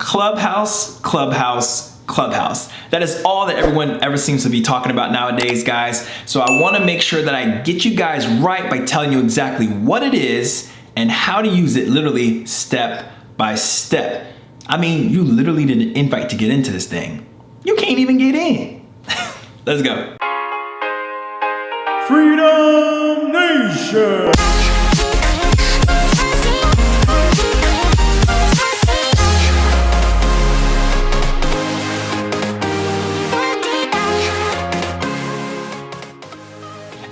Clubhouse, Clubhouse, Clubhouse. That is all that everyone ever seems to be talking about nowadays, guys. So I want to make sure that I get you guys right by telling you exactly what it is and how to use it literally step by step. I mean, you literally need an invite to get into this thing. You can't even get in. Let's go. Freedom Nation!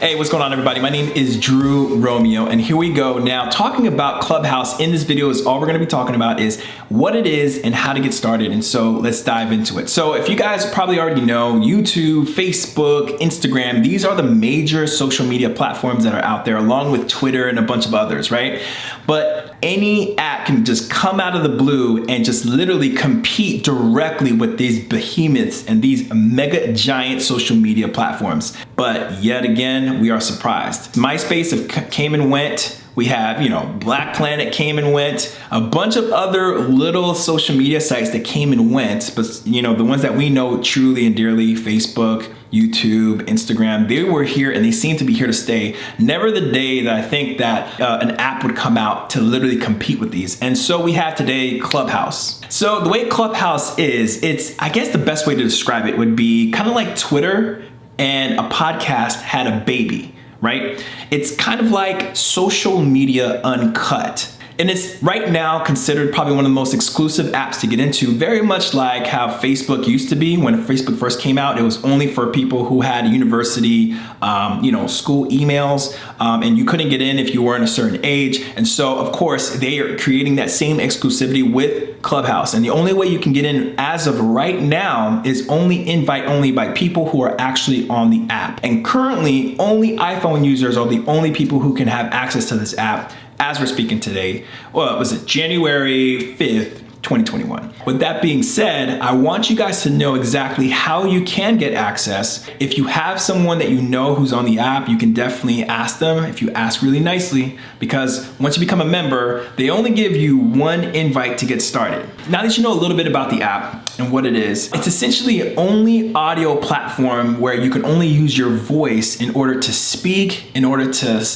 Hey, what's going on, everybody? My name is Drew Romeo, and here we go. Now, talking about Clubhouse in this video is all we're gonna be talking about is what it is and how to get started. And so let's dive into it. So if you guys probably already know, YouTube, Facebook, Instagram, these are the major social media platforms that are out there, along with Twitter and a bunch of others, right? But any app can just come out of the blue and just literally compete directly with these behemoths and these mega giant social media platforms. But yet again, we are surprised. MySpace came and went. We have, Black Planet came and went, a bunch of other little social media sites that came and went, but the ones that we know truly and dearly, Facebook, YouTube, Instagram, they were here and they seem to be here to stay. Never the day that I think that an app would come out to literally compete with these. And so we have today Clubhouse. So the way Clubhouse is, I guess the best way to describe it would be kind of like Twitter and a podcast had a baby. Right? It's kind of like social media uncut. And it's right now considered probably one of the most exclusive apps to get into, very much like how Facebook used to be. When Facebook first came out, it was only for people who had university, school emails, and you couldn't get in if you weren't a certain age. And so, of course, they are creating that same exclusivity with Clubhouse. And the only way you can get in as of right now is invite only by people who are actually on the app. And currently, only iPhone users are the only people who can have access to this app as we're speaking today. Well, was it January 5th, 2021. With that being said, I want you guys to know exactly how you can get access. If you have someone that you know who's on the app, you can definitely ask them if you ask really nicely, because once you become a member, they only give you one invite to get started. Now that you know a little bit about the app and what it is, it's essentially an only audio platform where you can only use your voice in order to speak, in order to,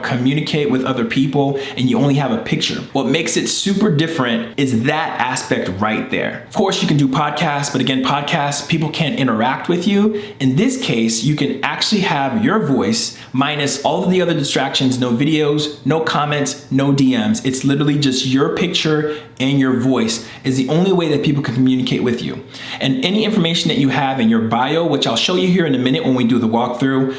communicate with other people, and you only have a picture. What makes it super different is that aspect right there. Of course, you can do podcasts, but again, podcasts, people can't interact with you. In this case, you can actually have your voice minus all of the other distractions, no videos, no comments, no DMs. It's literally just your picture and your voice is the only way that people can communicate with you. And any information that you have in your bio, which I'll show you here in a minute when we do the walkthrough,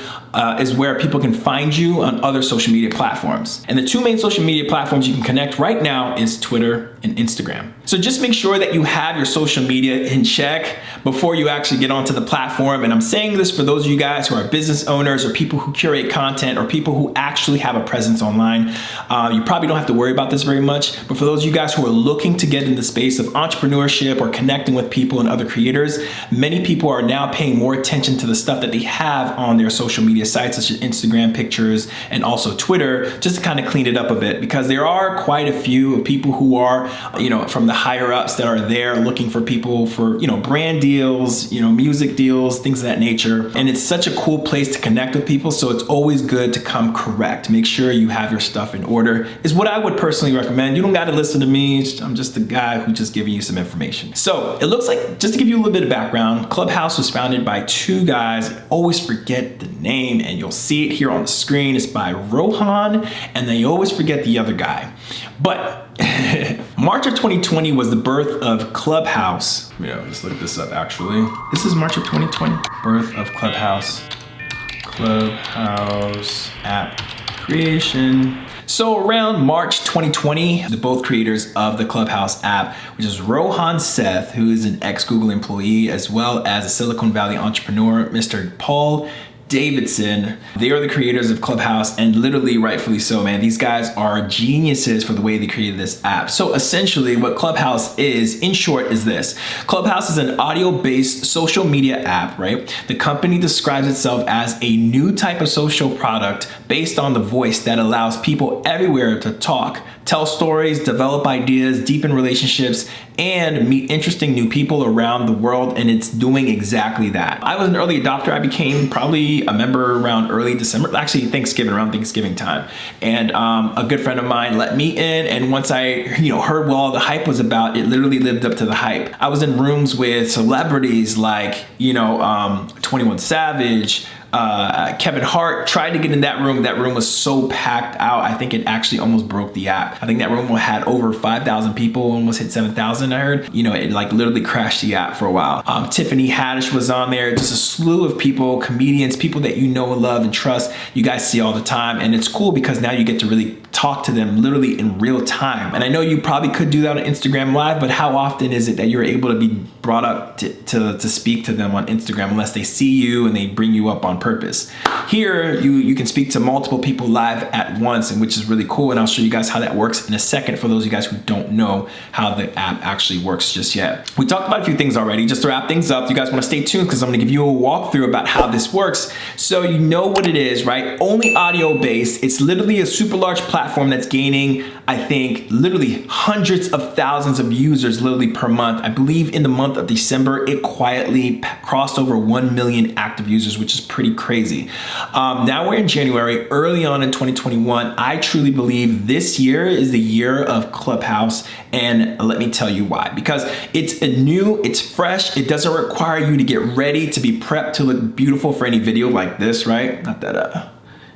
is where people can find you on other social media platforms. And the two main social media platforms you can connect right now is Twitter and Instagram. So just make sure that you have your social media in check before you actually get onto the platform. And I'm saying this for those of you guys who are business owners or people who curate content or people who actually have a presence online. You probably don't have to worry about this very much, but for those of you guys who are looking to get in the space of entrepreneurship or connecting with people and other creators, many people are now paying more attention to the stuff that they have on their social media sites, such as Instagram pictures and also Twitter, just to kind of clean it up a bit, because there are quite a few people who are, from the higher ups that are there looking for people for, brand deals, music deals, things of that nature. And it's such a cool place to connect with people. So it's always good to come correct. Make sure you have your stuff in order is what I would personally recommend. You don't got to listen to me. I'm just a guy who just giving you some information. So it looks like, just to give you a little bit of background, Clubhouse was founded by two guys. I always forget the name, and you'll see it here on the screen. It's by Rohan, and then you always forget the other guy. But March of 2020 was the birth of Clubhouse. Let's look this up actually. This is March of 2020. Birth of Clubhouse. Clubhouse app creation. So around March 2020, the both creators of the Clubhouse app, which is Rohan Seth, who is an ex-Google employee, as well as a Silicon Valley entrepreneur, Mr. Paul Davidson. They are the creators of Clubhouse, and literally rightfully so, man. These guys are geniuses for the way they created this app. So essentially what Clubhouse is, in short, is this. Clubhouse is an audio-based social media app, right? The company describes itself as a new type of social product based on the voice that allows people everywhere to talk, tell stories, develop ideas, deepen relationships, and meet interesting new people around the world, and it's doing exactly that. I was an early adopter. I became probably a member around early December, actually around Thanksgiving time. And a good friend of mine let me in, and once I heard what all the hype was about, it literally lived up to the hype. I was in rooms with celebrities like 21 Savage, Kevin Hart. Tried to get in that room. That room was so packed out, I think it actually almost broke the app. I think that room had over 5,000 people, almost hit 7,000, I heard. It like literally crashed the app for a while. Tiffany Haddish was on there, just a slew of people, comedians, people that you know and love and trust, you guys see all the time. And it's cool because now you get to really talk to them literally in real time. And I know you probably could do that on Instagram Live, but how often is it that you're able to be brought up to speak to them on Instagram unless they see you and they bring you up on purpose? Here, you can speak to multiple people live at once, and which is really cool. And I'll show you guys how that works in a second for those of you guys who don't know how the app actually works just yet. We talked about a few things already. Just to wrap things up, you guys want to stay tuned because I'm going to give you a walkthrough about how this works. So you know what it is, right? Only audio based. It's literally a super large platform that's gaining, I think, literally hundreds of thousands of users literally per month. I believe in the month of December, it quietly crossed over 1 million active users, which is pretty crazy. Now we're in January, early on in 2021. I truly believe this year is the year of Clubhouse, and let me tell you why. Because it's new, it's fresh, it doesn't require you to get ready to be prepped to look beautiful for any video like this, right? Not that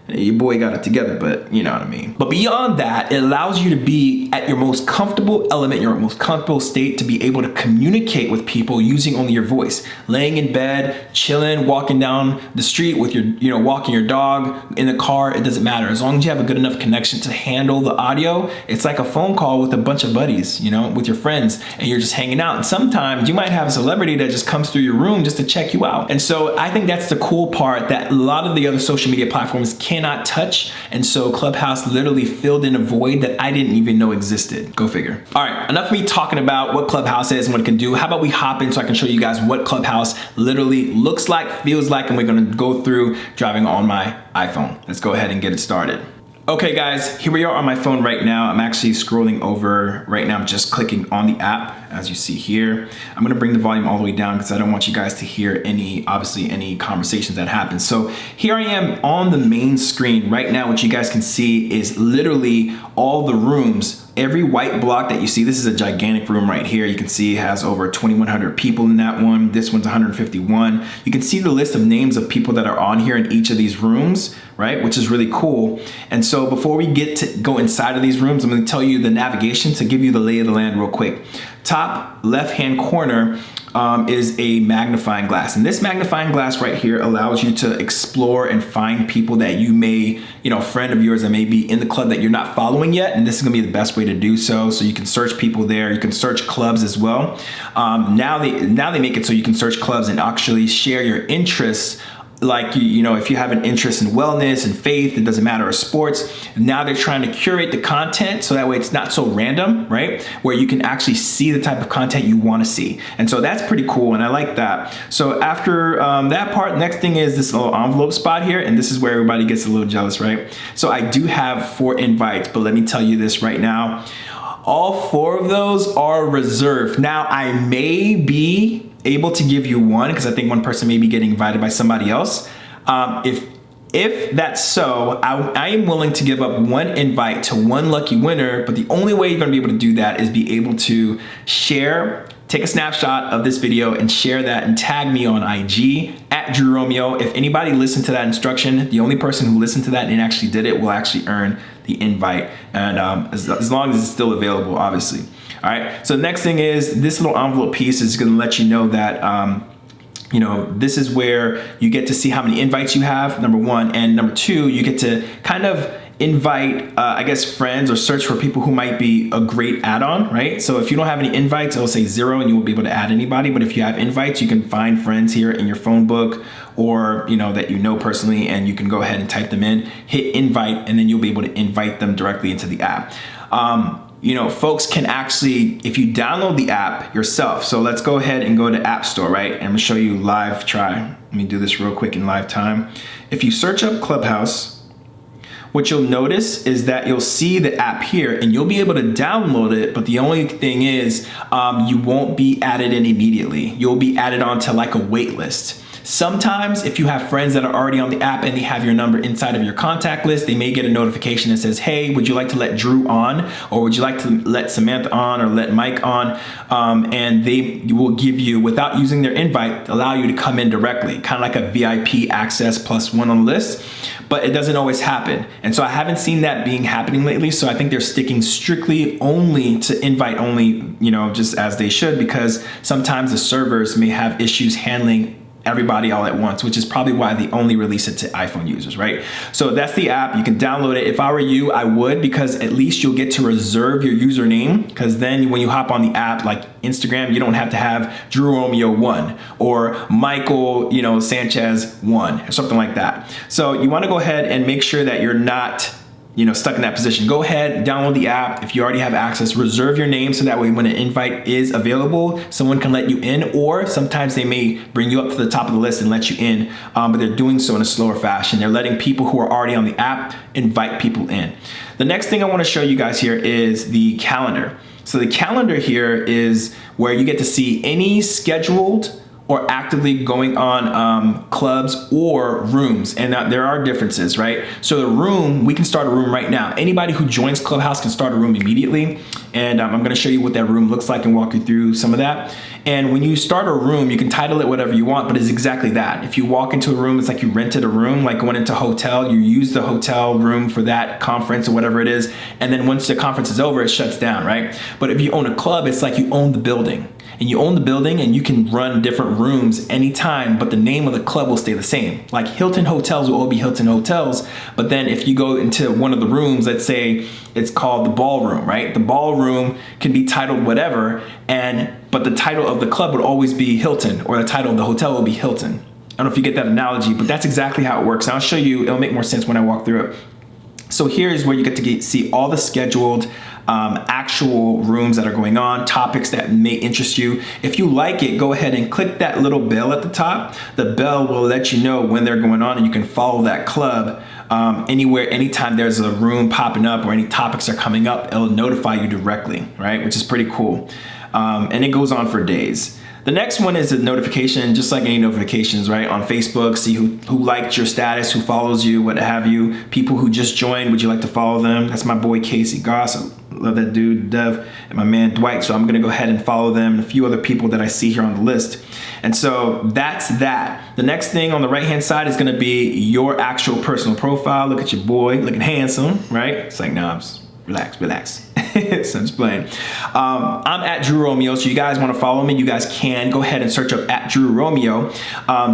your boy got it together, but you know what I mean. But beyond that, it allows you to be at your most comfortable element, your most comfortable state, to be able to communicate with people using only your voice. Laying in bed, chilling, walking down the street with your, walking your dog, in the car, it doesn't matter. As long as you have a good enough connection to handle the audio, it's like a phone call with a bunch of buddies, with your friends, and you're just hanging out. And sometimes you might have a celebrity that just comes through your room just to check you out. And so I think that's the cool part that a lot of the other social media platforms cannot touch. And so Clubhouse literally filled in a void that I didn't even know existed. Go figure. All right, enough of me talking about what Clubhouse is and what it can do. How about we hop in so I can show you guys what Clubhouse literally looks like, feels like, and we're gonna go through driving on my iPhone. Let's go ahead and get it started. Okay guys, here we are on my phone right now. I'm actually scrolling over right now. I'm just clicking on the app, as you see here. I'm gonna bring the volume all the way down because I don't want you guys to hear obviously any conversations that happen. So here I am on the main screen right now. What you guys can see is literally all the rooms. Every white block that you see, this is a gigantic room right here. You can see it has over 2,100 people in that one. This one's 151. You can see the list of names of people that are on here in each of these rooms, right? Which is really cool. And so before we get to go inside of these rooms, I'm gonna tell you the navigation to give you the lay of the land real quick. Top left-hand corner is a magnifying glass. And this magnifying glass right here allows you to explore and find people that you may, friend of yours that may be in the club that you're not following yet. And this is gonna be the best way to do so. So you can search people there. You can search clubs as well. Now they make it so you can search clubs and actually share your interests. Like, if you have an interest in wellness and faith, it doesn't matter, or sports, now they're trying to curate the content so that way it's not so random, right? Where you can actually see the type of content you want to see. And so that's pretty cool, and I like that. So after that part, next thing is this little envelope spot here, and this is where everybody gets a little jealous, right? So I do have 4 invites, but let me tell you this right now. All 4 of those are reserved. Now, I may be able to give you one because I think one person may be getting invited by somebody else. If that's so, I am willing to give up 1 invite to 1 lucky winner, but the only way you're gonna be able to do that is be able to share, take a snapshot of this video and share that and tag me on IG at Drew Romeo. If anybody listened to that instruction, the only person who listened to that and actually did it will actually earn the invite, and as long as it's still available, obviously. All right, so the next thing is this little envelope piece is gonna let you know that this is where you get to see how many invites you have, number 1, and number 2, you get to kind of invite, I guess, friends or search for people who might be a great add-on, right? So if you don't have any invites, it'll say 0 and you won't be able to add anybody. But if you have invites, you can find friends here in your phone book or, that you know personally, and you can go ahead and type them in, hit invite, and then you'll be able to invite them directly into the app. Folks can actually, if you download the app yourself, so let's go ahead and go to App Store, right? And I'm gonna show you live try. Let me do this real quick in live time. If you search up Clubhouse, what you'll notice is that you'll see the app here and you'll be able to download it, but the only thing is you won't be added in immediately. You'll be added onto like a wait list. Sometimes if you have friends that are already on the app and they have your number inside of your contact list, they may get a notification that says, hey, would you like to let Drew on? Or would you like to let Samantha on or let Mike on? And they will give you, without using their invite, allow you to come in directly, kind of like a VIP access plus one on the list, but it doesn't always happen. And so I haven't seen that happening lately. So I think they're sticking strictly only to invite only, just as they should, because sometimes the servers may have issues handling everybody all at once, which is probably why they only release it to iPhone users, right? So that's the app. You can download it. If I were you, I would, because at least you'll get to reserve your username, because then when you hop on the app, like Instagram, you don't have to have Drew Romeo 1 or Michael, Sanchez 1 or something like that. So you want to go ahead and make sure that you're not stuck in that position. Go ahead, download the app. If you already have access, reserve your name so that way when an invite is available, someone can let you in, or sometimes they may bring you up to the top of the list and let you in, but they're doing so in a slower fashion. They're letting people who are already on the app invite people in. The next thing I want to show you guys here is the calendar. So the calendar here is where you get to see any scheduled or actively going on clubs or rooms. And there are differences, right? So the room, we can start a room right now. Anybody who joins Clubhouse can start a room immediately. And I'm gonna show you what that room looks like and walk you through some of that. And when you start a room, you can title it whatever you want, but it's exactly that. If you walk into a room, it's like you rented a room, like going into a hotel, you use the hotel room for that conference or whatever it is. And then once the conference is over, it shuts down, right? But if you own a club, it's like you own the building. And you own the building and you can run different rooms anytime, but the name of the club will stay the same. Like Hilton hotels will all be Hilton hotels, but then if you go into one of the rooms, let's say it's called the ballroom, right? The ballroom can be titled whatever, but the title of the club would always be Hilton, or the title of the hotel will be Hilton. I don't know if you get that analogy, but that's exactly how it works. And I'll show you, it'll make more sense when I walk through it. So here's where you get to see all the scheduled actual rooms that are going on, topics that may interest you. If you like it, go ahead and click that little bell at the top. The bell will let you know when they're going on, and you can follow that club anywhere, anytime there's a room popping up or any topics are coming up, it'll notify you directly, right? Which is pretty cool. And it goes on for days. The next one is a notification, just like any notifications, right? On Facebook, see who liked your status, who follows you, what have you. People who just joined, would you like to follow them? That's my boy Casey Goss. I love that dude, Dev, and my man Dwight. So I'm gonna go ahead and follow them and a few other people that I see here on the list. And so that's that. The next thing on the right-hand side is gonna be your actual personal profile. Look at your boy, looking handsome, right? It's like, nah, relax. So I'm just playing. I'm at Drew Romeo, so you guys want to follow me, you guys can go ahead and search up at Drew Romeo.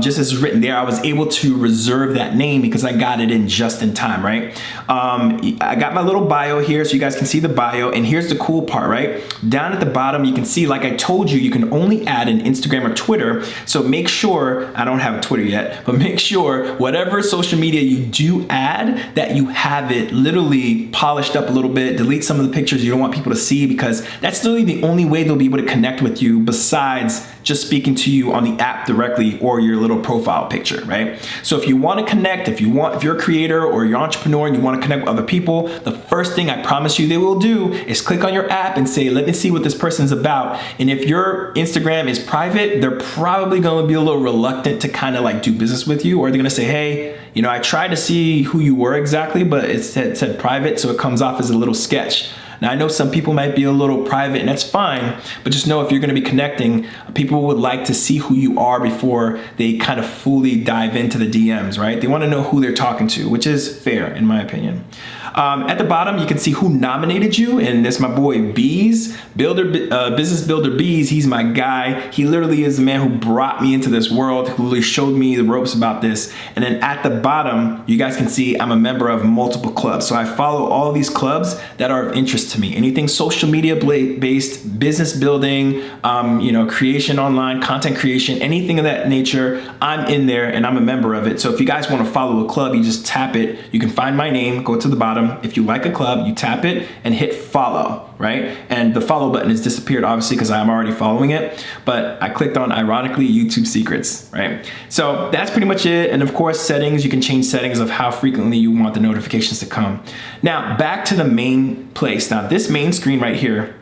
Just as it's written there, I was able to reserve that name because I got it in just in time, right? I got my little bio here so you guys can see the bio, and here's the cool part, right? Down at the bottom, you can see, like I told you, you can only add an Instagram or Twitter, so make sure, I don't have a Twitter yet, but make sure whatever social media you do add, that you have it literally polished up a little bit, delete some of the pictures you don't want people to see, because that's literally the only way they'll be able to connect with you besides just speaking to you on the app directly or your little profile picture, right? So if you want to connect, if you're a creator or you're an entrepreneur and you want to connect with other people, the first thing I promise you they will do is click on your app and say, let me see what this person's about. And if your Instagram is private, they're probably going to be a little reluctant to kind of like do business with you, or they're going to say, hey, I tried to see who you were exactly, but it said private, so it comes off as a little sketch. Now, I know some people might be a little private, and that's fine, but just know if you're going to be connecting, people would like to see who you are before they kind of fully dive into the DMs, right? They want to know who they're talking to, which is fair, in my opinion. At the bottom, you can see who nominated you, and that's my boy Bees, Business Builder Bees. He's my guy. He literally is the man who brought me into this world, who really showed me the ropes about this. And then at the bottom, you guys can see I'm a member of multiple clubs. So I follow all these clubs that are of interest interest to me. Anything social media based, business building, creation online, content creation, anything of that nature, I'm in there and I'm a member of it. So if you guys want to follow a club, you just tap it. You can find my name, go to the bottom. If you like a club, you tap it and hit follow, right? And the follow button has disappeared, obviously, because I'm already following it. But I clicked on, ironically, YouTube secrets, right? So that's pretty much it. And of course, settings, you can change settings of how frequently you want the notifications to come. Now, back to the main place. Now, this main screen right here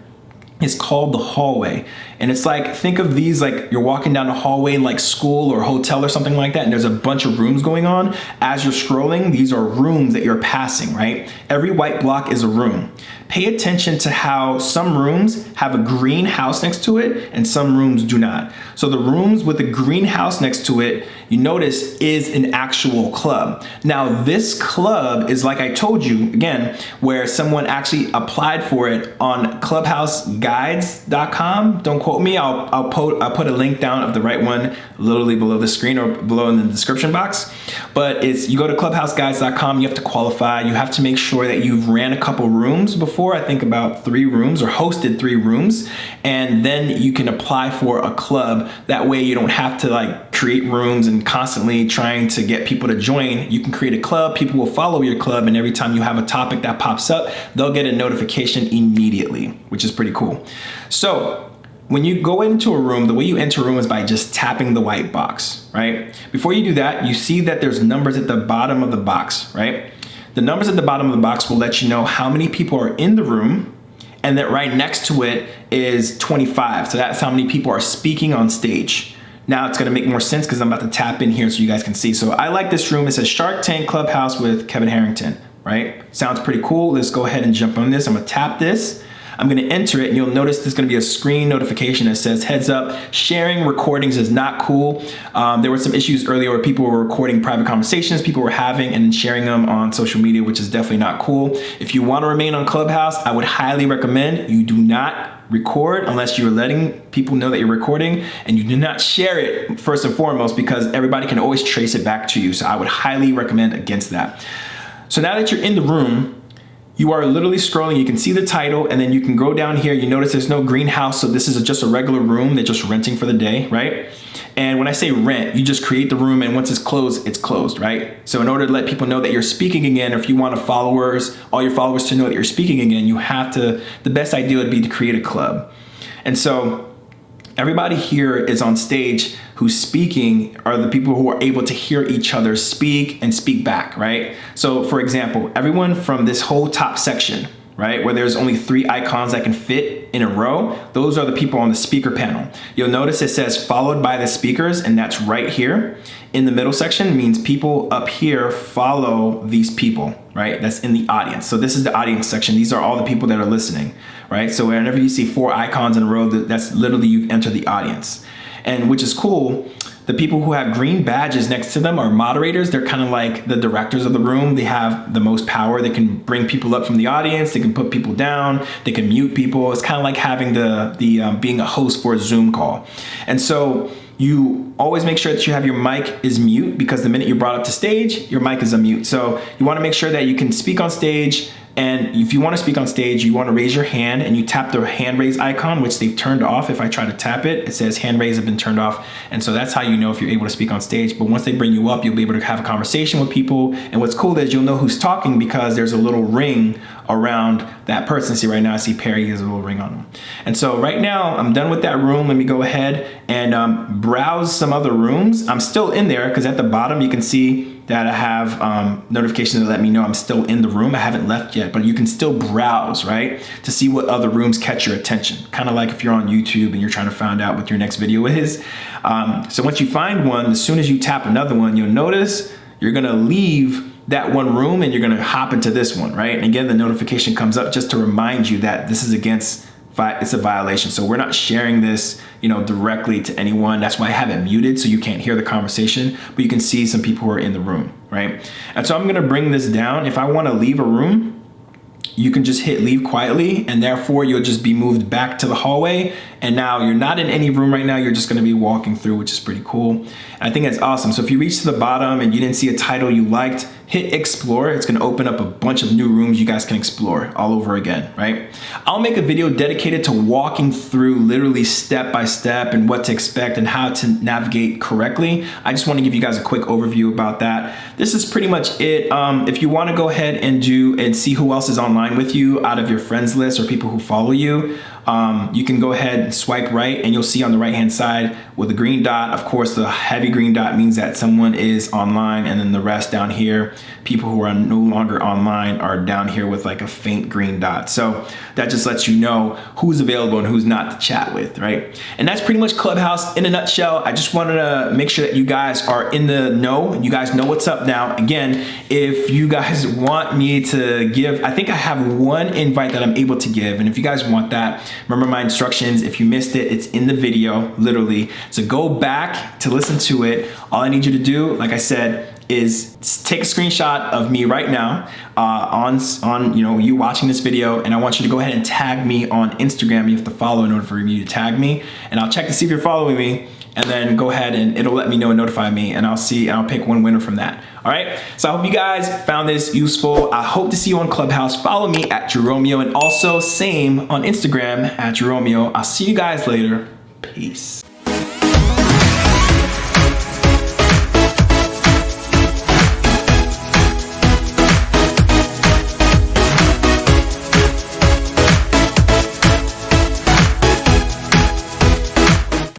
is called the hallway. And it's like, think of these like you're walking down a hallway in like school or hotel or something like that, and there's a bunch of rooms going on. As you're scrolling, these are rooms that you're passing, right? Every white block is a room. Pay attention to how some rooms have a green house next to it and some rooms do not. So the rooms with the green house next to it, you notice, is an actual club. Now this club is, like I told you, again, where someone actually applied for it on clubhouseguides.com. Don't quote me. I'll put a link down of the right one literally below the screen or below in the description box. But it's, you go to clubhouseguides.com, you have to qualify. You have to make sure that you've ran a couple rooms before, I think about 3 rooms, or hosted 3 rooms, and then you can apply for a club. That way you don't have to like create rooms and constantly trying to get people to join. You can create a club, people will follow your club, and every time you have a topic that pops up, they'll get a notification immediately, which is pretty cool. So when you go into a room, the way you enter a room is by just tapping the white box, right? Before you do that, you see that there's numbers at the bottom of the box, right? The numbers at the bottom of the box will let you know how many people are in the room, and that right next to it is 25. So that's how many people are speaking on stage. Now it's gonna make more sense because I'm about to tap in here so you guys can see. So I like this room. It says Shark Tank Clubhouse with Kevin Harrington, right? Sounds pretty cool. Let's go ahead and jump on this. I'm gonna tap this. I'm gonna enter it, and you'll notice there's gonna be a screen notification that says, heads up, sharing recordings is not cool. There were some issues earlier where people were recording private conversations people were having and then sharing them on social media, which is definitely not cool. If you wanna remain on Clubhouse, I would highly recommend you do not record unless you're letting people know that you're recording, and you do not share it first and foremost, because everybody can always trace it back to you. So I would highly recommend against that. So now that you're in the room, you are literally scrolling, you can see the title, and then you can go down here. You notice there's no greenhouse, so this is just a regular room. They're just renting for the day, right? And when I say rent, you just create the room, and once it's closed, right? So in order to let people know that you're speaking again, or if you want all your followers to know that you're speaking again, you have to, the best idea would be to create a club. And so everybody here is on stage who's speaking are the people who are able to hear each other speak and speak back, right? So for example, everyone from this whole top section, right, where there's only 3 icons that can fit in a row, those are the people on the speaker panel. You'll notice it says followed by the speakers, and that's right here. In the middle section means people up here follow these people, right? That's in the audience. So this is the audience section. These are all the people that are listening, right? So whenever you see 4 icons in a row, that's literally you've entered the audience. And which is cool, the people who have green badges next to them are moderators. They're kind of like the directors of the room. They have the most power. They can bring people up from the audience. They can put people down. They can mute people. It's kind of like having being a host for a Zoom call. And so you always make sure that you have your mic is mute, because the minute you're brought up to stage, your mic is unmute. So you want to make sure that you can speak on stage. And if you want to speak on stage, you want to raise your hand, and you tap the hand raise icon, which they've turned off. If I try to tap it, it says hand raise have been turned off. And so that's how you know if you're able to speak on stage. But once they bring you up, you'll be able to have a conversation with people. And what's cool is you'll know who's talking because there's a little ring around that person. See right now, I see Perry has a little ring on him. And so right now I'm done with that room. Let me go ahead and browse some other rooms. I'm still in there because at the bottom you can see that I have notifications that let me know I'm still in the room. I haven't left yet, but you can still browse, right? To see what other rooms catch your attention. Kind of like if you're on YouTube and you're trying to find out what your next video is. So once you find one, as soon as you tap another one, you'll notice you're gonna leave that one room and you're gonna hop into this one, right? And again, the notification comes up just to remind you that this is it's a violation. So we're not sharing this, directly to anyone. That's why I have it muted so you can't hear the conversation, but you can see some people who are in the room, right? And so I'm gonna bring this down. If I wanna leave a room, you can just hit leave quietly, and therefore you'll just be moved back to the hallway. And now you're not in any room right now, you're just gonna be walking through, which is pretty cool. And I think that's awesome. So if you reach to the bottom and you didn't see a title you liked, hit explore. It's gonna open up a bunch of new rooms you guys can explore all over again, right? I'll make a video dedicated to walking through literally step by step and what to expect and how to navigate correctly. I just wanna give you guys a quick overview about that. This is pretty much it. If you wanna go ahead and see who else is online with you out of your friends list or people who follow you, you can go ahead and swipe right and you'll see on the right hand side with a green dot. Of course, the heavy green dot means that someone is online, and then the rest down here, people who are no longer online, are down here with like a faint green dot. So that just lets you know who's available and who's not to chat with, right? And that's pretty much Clubhouse in a nutshell. I just wanted to make sure that you guys are in the know and you guys know what's up now. Again, if you guys want me to give, I think I have one invite that I'm able to give, and if you guys want that, remember my instructions. If you missed it, it's in the video, literally. So go back to listen to it. All I need you to do, like I said, is take a screenshot of me right now on you watching this video, and I want you to go ahead and tag me on Instagram. You have to follow in order for me to tag me, and I'll check to see if you're following me, and then go ahead and it'll let me know and notify me, and I'll pick one winner from that. All right, so I hope you guys found this useful. I hope to see you on Clubhouse. Follow me at Jeromeo, and also same on Instagram at Jeromeo. I'll see you guys later. Peace.